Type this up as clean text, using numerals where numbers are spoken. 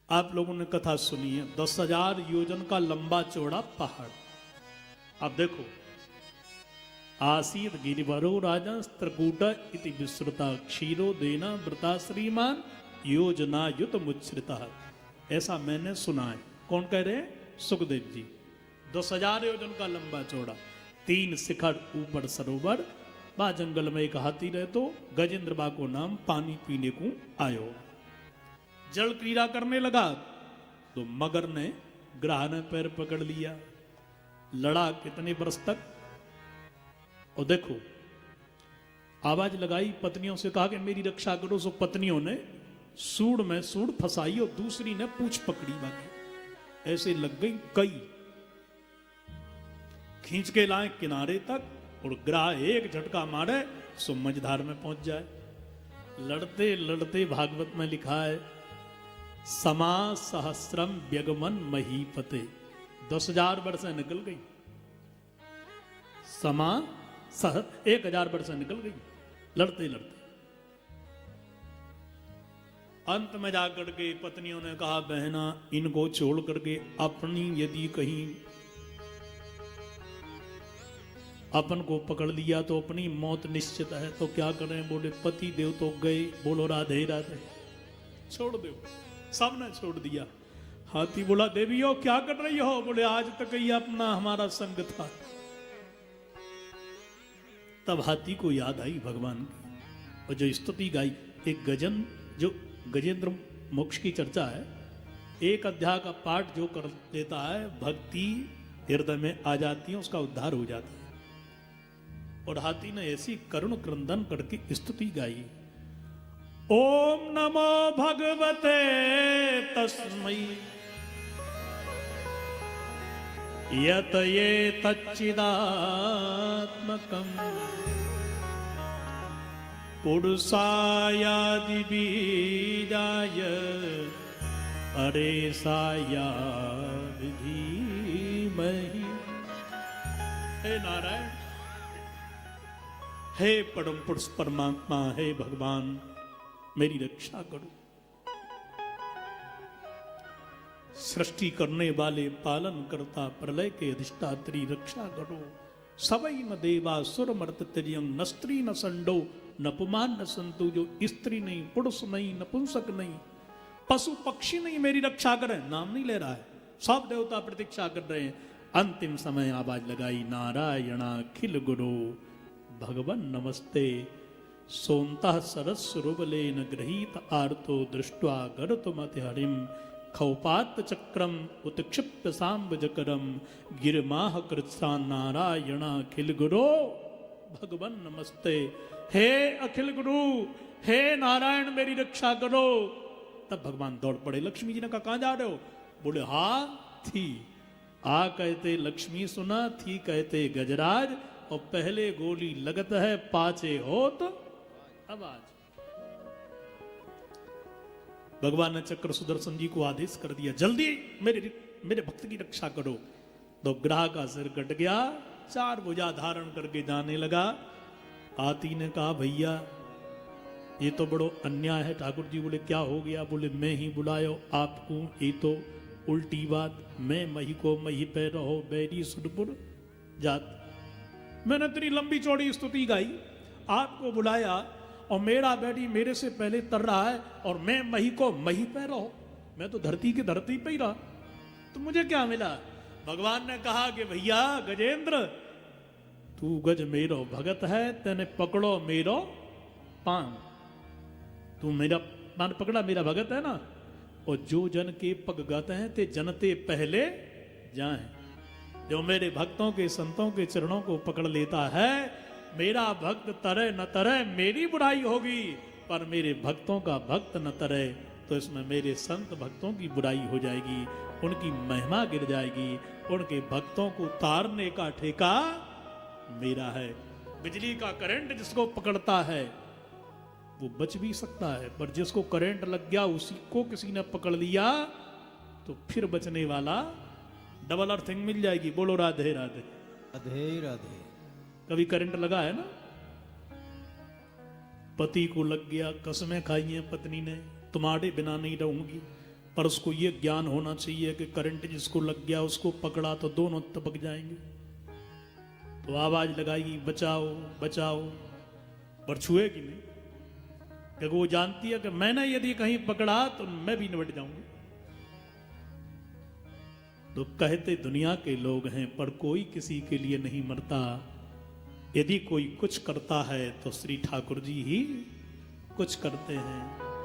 आप लोगों ने कथा सुनी है, 10,000 योजन का लंबा चौड़ा पहाड़। अब देखो, आसीत गिरिवरो राजा त्रिकूट इति विश्रुता क्षीरो देना व्रता श्रीमान योजना युत मुच्छ्रिता। ऐसा मैंने सुना है। कौन कह रहे हैं? सुखदेव जी। 10,000 योजन का लंबा चौड़ा, 3 शिखर ऊपर सरोवर, बा जंगल में एक हाथी रहे तो गजेंद्र बा को नाम पानी पीने को आयो। जल क्रीड़ा करने लगा तो मगर ने ग्राह ने पैर पकड़ लिया। लड़ा कितने वर्ष तक? और देखो, आवाज लगाई, पत्नियों से कहा कि मेरी रक्षा करो। सो पत्नियों ने सूड़ में सूड़ फंसाई और दूसरी ने पूछ पकड़ी। बाकी ऐसे लग गई कई, खींच के लाए किनारे तक और ग्राह एक झटका मारे सो मझधार में पहुंच जाए। लड़ते लड़ते भागवत में लिखा है, समा सहस्रम व्यगमन महीपते। 10,000 वर्षें निकल गई। समा 1,000 वर्षें निकल गई लड़ते लड़ते। अंत में जाकर के पत्नियों ने कहा, बहना इनको छोड़ करके अपनी यदि कहीं अपन को पकड़ लिया तो अपनी मौत निश्चित है, तो क्या करें? बोले पति देव तो गए, बोलो राधे राधे, छोड़ दो। सबने छोड़ दिया। हाथी बोला, देवियों क्या कर रही हो? बोले आज तक ये अपना हमारा संग था। तब हाथी को याद आई भगवान की, और जो स्तुति गाई, एक गजन जो गजेंद्र मोक्ष की चर्चा है, एक अध्याय का पाठ जो कर देता है, भक्ति हृदय में आ जाती है, उसका उद्धार हो जाता है। और हाथी ने ऐसी करुण क्रंदन करके स्तुति गाई, ओम नमो भगवते तस्मै यत ये तच्चिदात्मकं पुरुषायादि बीजाय परेशाया धीमहि। हे नारायण, हे परम पुरुष परमात्मा, हे भगवान, मेरी रक्षा करो। सृष्टि करने वाले, पालन करता, प्रलय के अधिष्ठात्री, रक्षा करो। सवई न देवा सुर मर्त तिर्यं, न स्त्री न संडो न पुमान न संतु। जो स्त्री नहीं, पुरुष नहीं, नपुंसक नहीं, पशु पक्षी नहीं, मेरी रक्षा करें। नाम नहीं ले रहा है, सब देवता प्रतीक्षा कर रहे हैं। अंतिम समय आवाज लगाई, नारायणाखिल गुरु भगवन नमस्ते। सोन्तः सरस्वरूपलेन गृहीत आर्तो दृष्ट्वा गरुतमतिहरिं खौपात चक्रम उत्क्षिप्त सांबजकरम गिरमाह कृत्सान् नारायणाखिल गुरु भगवन नमस्ते। हे अखिल गुरु, हे नारायण, मेरी रक्षा करो। तब भगवान दौड़ पड़े। लक्ष्मी जी ने कहा, कहां जा रहे हो? बोले हाँ थी। आ कहते लक्ष्मी सुना, थी कहते गजराज, और पहले गोली लगत है, पाचे होत आवाज। भगवान ने चक्र सुदर्शन जी को आदेश कर दिया, जल्दी मेरे भक्त की रक्षा करो। तो ग्राह का सिर कट गया, 4 भुजा धारण करके जाने लगा। हाथी ने कहा, भैया ये तो बड़ो अन्याय है। ठाकुर जी बोले, क्या हो गया? बोले, मैं ही बुलायो आपको, ये तो उल्टी बात। मैं मही को मही पे रहो, बैरी सुरपुर जात। मैंने इतनी लंबी चौड़ी स्तुति गाई, आपको बुलाया, और मेरा बेटी मेरे से पहले तर रहा है, और मैं मही को मही पे रहो। मैं तो धरती की धरती पे ही रहा, तो मुझे क्या मिला? भगवान ने कहा कि भैया गजेंद्र, तू गज मेरो भगत है, तेने पकड़ो मेरो पांव। तू मेरा पान पकड़ा, मेरा भगत है ना। और जो जन के पग गाते हैं ते जनते पहले जाए। जो मेरे भक्तों के, संतों के चरणों को पकड़ लेता है, मेरा भक्त तरे न तरे मेरी बुराई होगी, पर मेरे भक्तों का भक्त न तरे तो इसमें मेरे संत भक्तों की बुराई हो जाएगी, उनकी महिमा गिर जाएगी। उनके भक्तों को तारने का ठेका मेरा है। बिजली का करंट जिसको पकड़ता है वो बच भी सकता है, पर जिसको करंट लग गया, उसी को किसी ने पकड़ लिया, तो फिर बचने वाला डबल अर्थिंग मिल जाएगी। बोलो राधे राधे राधे राधे। कभी करंट लगा है ना? पति को लग गया, कसमें खाई हैं पत्नी ने, तुम्हारे बिना नहीं रहूंगी। पर उसको ये ज्ञान होना चाहिए कि करंट जिसको लग गया उसको पकड़ा तो दोनों टपक जाएंगे, तो आवाज लगाएगी बचाओ बचाओ, पर छुएगी नहीं, क्योंकि वो जानती है कि मैंने यदि कहीं पकड़ा तो मैं भी निपट जाऊंगा। तो कहते दुनिया के लोग हैं पर कोई किसी के लिए नहीं मरता, यदि कोई कुछ करता है तो श्री ठाकुर जी ही कुछ करते हैं।